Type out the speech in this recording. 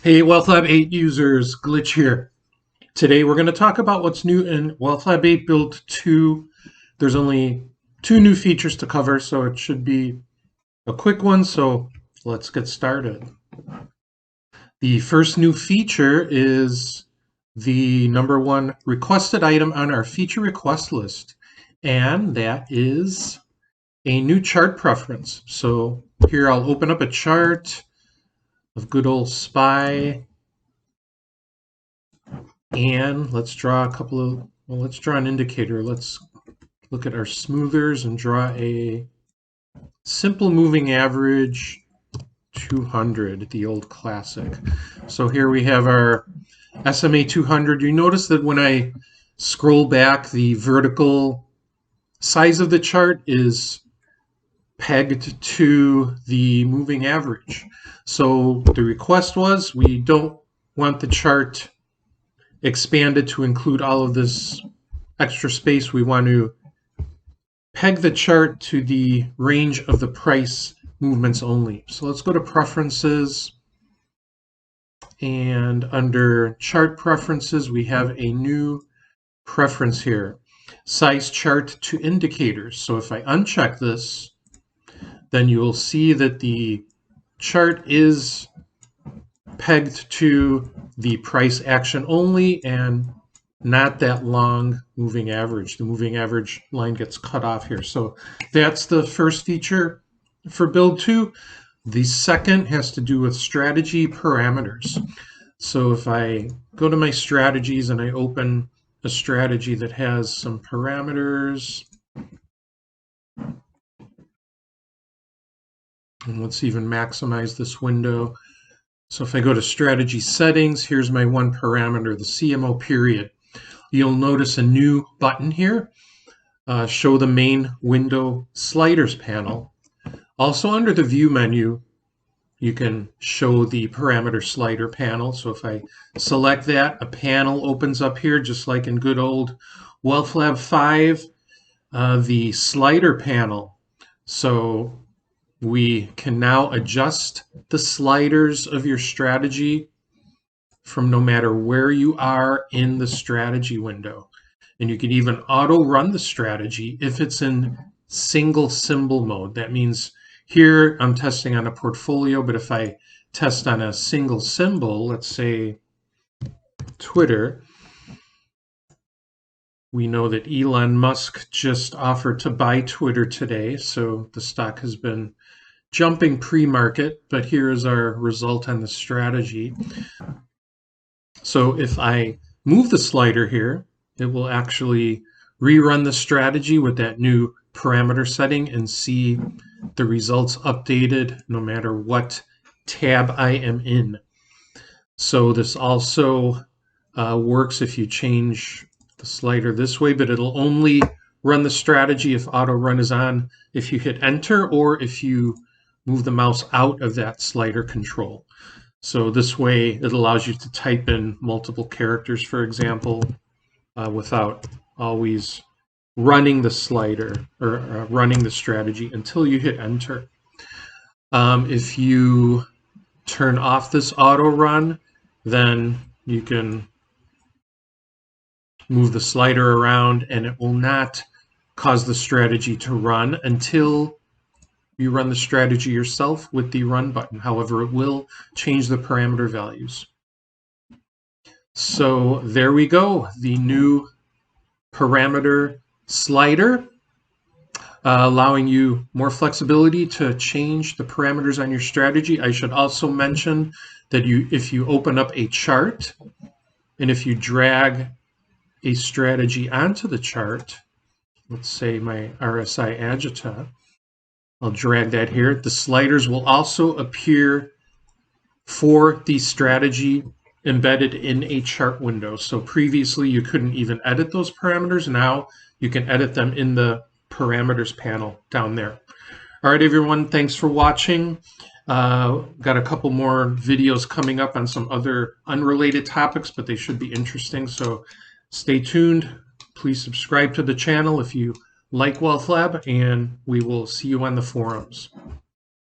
Hey, WealthLab 8 users, Glitch here. Today we're going to talk about what's new in WealthLab 8 Build 2. There's only 2 new features to cover, so it should be a quick one, so let's get started. The first new feature is the #1 requested item on our feature request list, and that is a new chart preference. So here I'll open up a chart of good old SPY. And let's draw a couple of, well, let's draw an indicator. Let's look at our smoothers and draw a simple moving average 200, the old classic. So here we have our SMA 200. You notice that when I scroll back, the vertical size of the chart is pegged to the moving average. So the request was we don't want the chart expanded to include all of this extra space. We want to peg the chart to the range of the price movements only. So let's go to preferences, and under chart preferences we have a new preference here, size chart to indicators. So if I uncheck this, then you will see that the chart is pegged to the price action only and not that long moving average. The moving average line gets cut off here. So that's the first feature for build 2. The second has to do with strategy parameters. So if I go to my strategies and I open a strategy that has some parameters, and let's even maximize this window. So if I go to strategy settings, here's my one parameter, the CMO period. You'll notice a new button here, show the main window sliders panel. Also under the view menu, you can show the parameter slider panel. So if I select that, a panel opens up here, just like in good old WealthLab 5, the slider panel. So we can now adjust the sliders of your strategy from no matter where you are in the strategy window. And you can even auto run the strategy if it's in single symbol mode. That means here I'm testing on a portfolio, but if I test on a single symbol, let's say Twitter, we know that Elon Musk just offered to buy Twitter today, so the stock has been jumping pre-market, but here is our result on the strategy. So if I move the slider here, it will actually rerun the strategy with that new parameter setting and see the results updated no matter what tab I am in. So this also works if you change the slider this way, but it'll only run the strategy if auto run is on if you hit enter or if you move the mouse out of that slider control. So this way it allows you to type in multiple characters, for example, without always running the slider or running the strategy until you hit enter. If you turn off this auto run, then you can move the slider around and it will not cause the strategy to run until you run the strategy yourself with the run button. However, it will change the parameter values. So there we go, the new parameter slider, allowing you more flexibility to change the parameters on your strategy. I should also mention that if you open up a chart and if you drag a strategy onto the chart, let's say my RSI Agita, I'll drag that here. The sliders will also appear for the strategy embedded in a chart window. So previously you couldn't even edit those parameters. Now you can edit them in the parameters panel down there. All right, everyone, thanks for watching. Got a couple more videos coming up on some other unrelated topics, but they should be interesting. So stay tuned. Please subscribe to the channel if you like WealthLab, and we will see you on the forums.